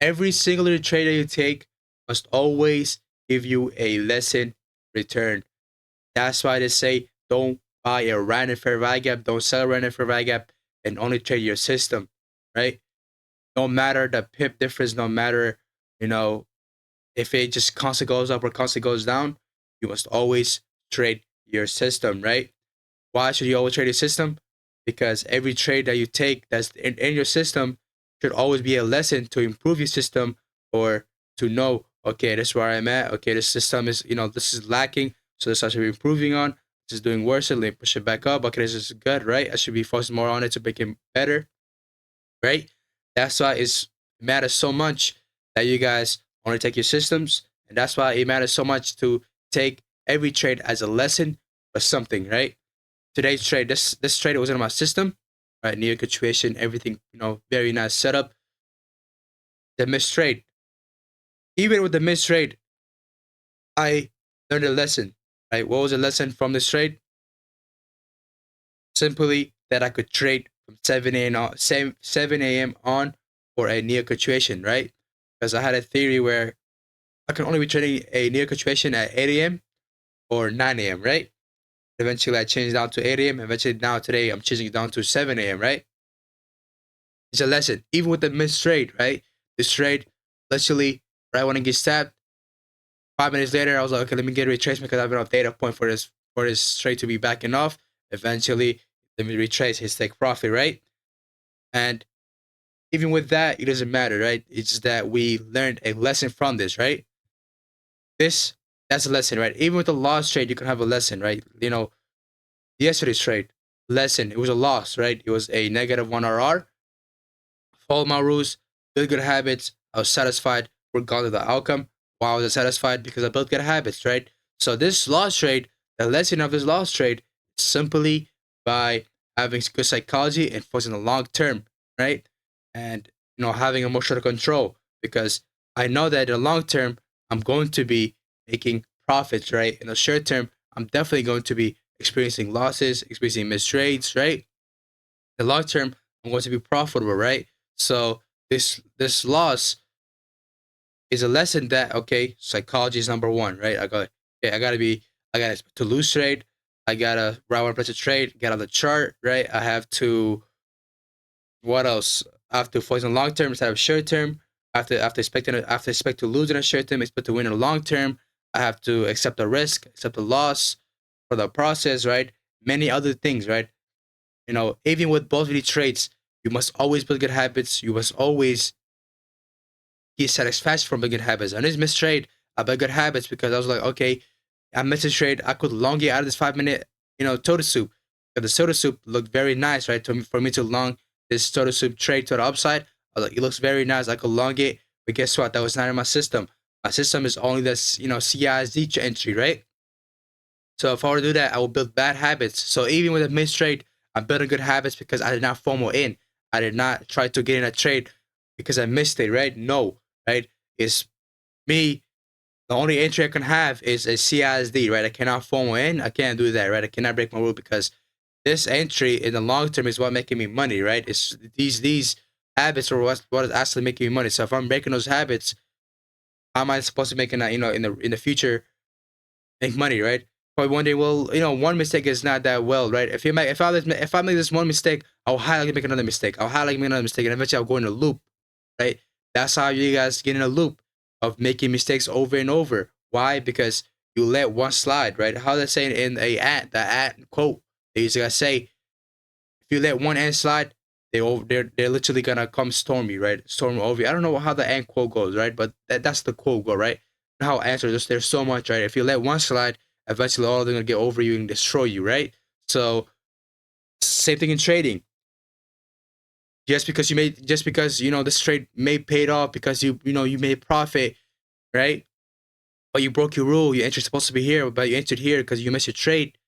Every singular trade that you take must always give you a lesson return. That's why they say don't buy a random fair value gap, don't sell a random fair value gap, and only trade your system, right? No matter the pip difference, no matter, you know, if it just constantly goes up or constantly goes down, you must always trade your system, right? Why should you always trade your system? Because every trade that you take that's in your system should always be a lesson to improve your system, or to know, okay, this is where I'm at. Okay, this system is, this is lacking. So this I should be improving on. This is doing worse. Let me push it back up. Okay, this is good, right? I should be focusing more on it to make it better, right? That's why it matters so much that you guys only take your systems. And that's why it matters so much to take every trade as a lesson or something, right? Today's trade, this trade was in my system, right? Near situation, everything, very nice setup. The missed trade, even with the missed trade, I learned a lesson, right? What was the lesson from this trade? Simply that I could trade from 7 a.m. on 7 a.m. on for a near situation, right? Because I had a theory where I can only be trading a near situation at 8 a.m. or 9 a.m., right? Eventually, I changed down to 8 a.m. Eventually, now today, I'm changing it down to 7 a.m., right? It's a lesson. Even with the missed trade, right? This trade, literally, right when it gets stabbed, 5 minutes later, I was like, okay, let me get a retracement because I have enough data point for this trade to be backing off. Eventually, let me retrace his take profit, right? And even with that, it doesn't matter, right? It's just that we learned a lesson from this, right? This that's a lesson, right? Even with a loss trade, you can have a lesson, right? Yesterday's trade, lesson, it was a loss, right? It was a negative one RR. Follow my rules, build good habits. I was satisfied regardless of the outcome. Why was I satisfied? Because I built good habits, right? So this loss trade, the lesson of this loss trade, is simply by having good psychology and focusing on the long term, right? And having emotional control, because I know that in the long term I'm going to be making profits, right? In the short term, I'm definitely going to be experiencing losses, experiencing missed trades, right? The long term, I'm going to be profitable, right? So this loss is a lesson that, okay, psychology is number one, right? I got to lose trade. I gotta right one place to trade, get on the chart, right? I have to, what else? I have to focus on long term instead of short term. After expect to lose in a short term, expect to win in a long term. I have to accept the risk, accept the loss for the process, right? Many other things, right? Even with both of these traits, you must always build good habits. You must always get satisfaction from building good habits. And this missed trade, I built good habits because I was like, okay, I missed a trade. I could long it out of this 5 minute, total soup. But the soda soup looked very nice, right? For me to long this soda soup trade to the upside, I was like, it looks very nice. I could long it. But guess what? That was not in my system. My system is only this, CISD entry, right? So if I were to do that, I will build bad habits. So even with a missed trade, I'm building good habits because I did not FOMO in. I did not try to get in a trade because I missed it, right? No, right? It's me. The only entry I can have is a CISD, right? I cannot FOMO in. I can't do that, right? I cannot break my rule because this entry in the long term is what making me money, right? It's these habits are what is actually making me money. So if I'm breaking those habits, how am I supposed to make in in the future make money, right? Probably one day, well, one mistake is not that well, right? If I make this one mistake, I'll highly make another mistake. I'll highly make another mistake, and eventually I'll go in a loop, right? That's how you guys get in a loop of making mistakes over and over. Why? Because you let one slide, right? How they say in the ad quote, they used to say, if you let one ant slide, they're literally gonna come storm you, right? Storm over you. I don't know how the ant quote goes, right? But that's the quote go, right? How answer there's so much, right? If you let one slide, eventually all of them gonna get over you and destroy you, right? So same thing in trading. Just because this trade may paid off because you made profit, right? But you broke your rule. Your entry supposed to be here, but you entered here because you missed your trade.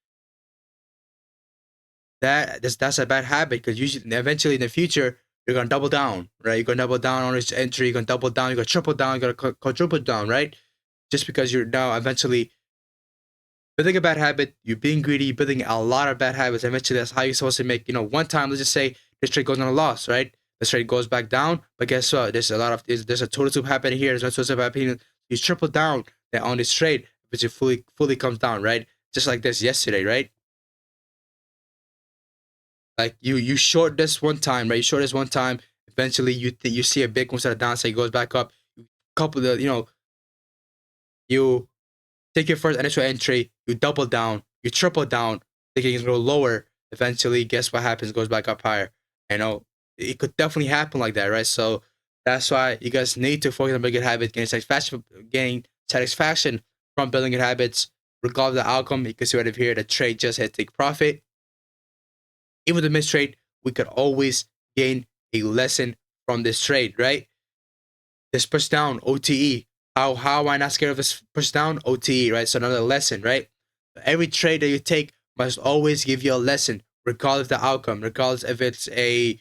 That's a bad habit because usually eventually in the future you're gonna double down, right? You're gonna double down on this entry. You're gonna double down. You're gonna triple down. You're gonna quadruple down, right? Just because you're now eventually building a bad habit, you're being greedy, building a lot of bad habits. Eventually, that's how you're supposed to make. One time, let's just say this trade goes on a loss, right? the trade goes back down. But guess what? There's a total soup happening here. There's no total soup happening. You triple down on this trade, which it fully comes down, right? Just like this yesterday, right? Like you short this one time, right? You short this one time. Eventually, you see a big one set of downside, it goes back up. Couple the you take your first initial entry, you double down, you triple down, thinking it's going to go lower. Eventually, guess what happens? It goes back up higher. It could definitely happen like that, right? So that's why you guys need to focus on building good habits, getting satisfaction from building good habits, regardless of the outcome. You can see right over here, the trade just had take profit. Even with the missed trade, we could always gain a lesson from this trade, right? This push down, OTE. How am I not scared of this push down? OTE, right? So another lesson, right? Every trade that you take must always give you a lesson, regardless of the outcome, regardless if it's a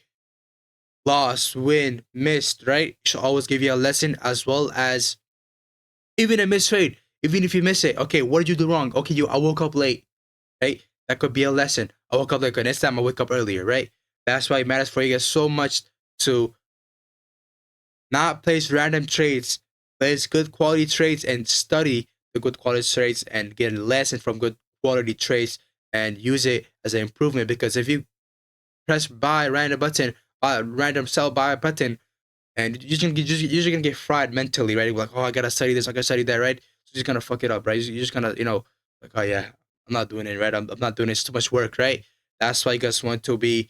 loss, win, missed, right? It should always give you a lesson, as well as even a missed trade. Even if you miss it, okay, what did you do wrong? Okay, I woke up late, right? That could be a lesson. I woke up late. Okay, next time I wake up earlier, right? That's why it matters for you guys so much to not place random trades, place good quality trades and study the good quality trades and get a lesson from good quality trades and use it as an improvement. Because if you press buy random button, random sell buy button, and you're just gonna get fried mentally, right? Like, oh, I gotta study this, I gotta study that, right? So you're just gonna fuck it up, right? You're just gonna, like, oh yeah, I'm not doing it, right? I'm not doing it. It's too much work, right? That's why you guys want to be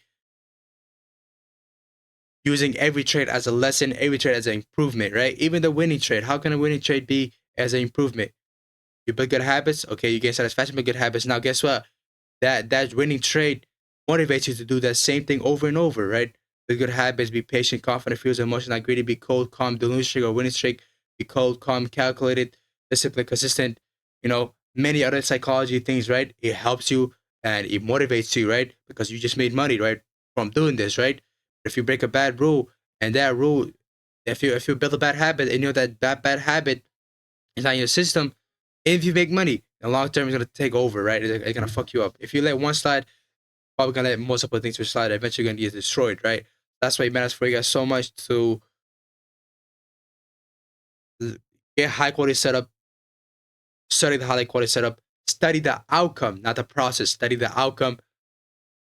using every trade as a lesson, every trade as an improvement, right? Even the winning trade. How can a winning trade be as an improvement? You build good habits, okay, you get satisfaction with good habits. Now guess what? That winning trade motivates you to do that same thing over and over, right? Build good habits, be patient, confident, feels emotion, not greedy, be cold, calm, delusion streak or winning streak, be cold, calm, calculated, disciplined, consistent, many other psychology things, right? It helps you and it motivates you, right? Because you just made money, right? From doing this, right? If you break a bad rule, and that rule, if you build a bad habit and you know that bad habit is not in your system, if you make money, in the long term, it's gonna take over, right? It's gonna fuck you up. If you let one slide, probably gonna let multiple things to slide. Eventually, you're gonna get destroyed, right? That's why it matters for you guys so much to get high quality setup, study the high quality setup, study the outcome, not the process. Study the outcome.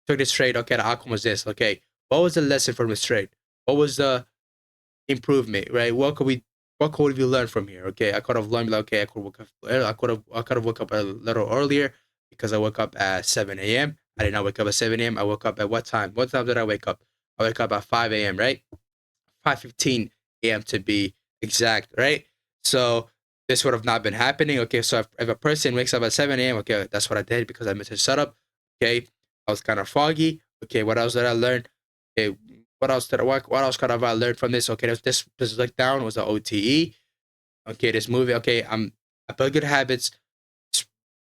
Took this trade. Okay, the outcome was this. Okay, what was the lesson from this trade? What was the improvement, right? What could we learn from here? Okay, I could have learned, like, okay, I could have woke up a little earlier because I woke up at 7 a.m. I did not wake up at 7 a.m. I woke up at what time? What time did I wake up? I wake up at 5 a.m., right? 5:15 a.m. to be exact, right? So this would have not been happening. Okay, so if a person wakes up at 7 a.m., okay, that's what I did because I missed a setup. Okay, I was kind of foggy. Okay, what else did I learn? Okay, what else could have I learned from this? Okay, this look down was the OTE. Okay, this movie. Okay, I built good habits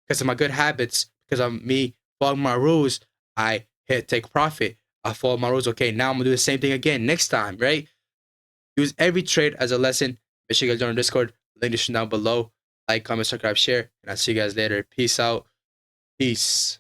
because of my good habits, because of me following my rules. I hit take profit. I follow my rules. Okay, now I'm gonna do the same thing again next time, right? Use every trade as a lesson. Make sure you guys join our Discord. Link is down below. Like, comment, subscribe, share, and I'll see you guys later. Peace out. Peace.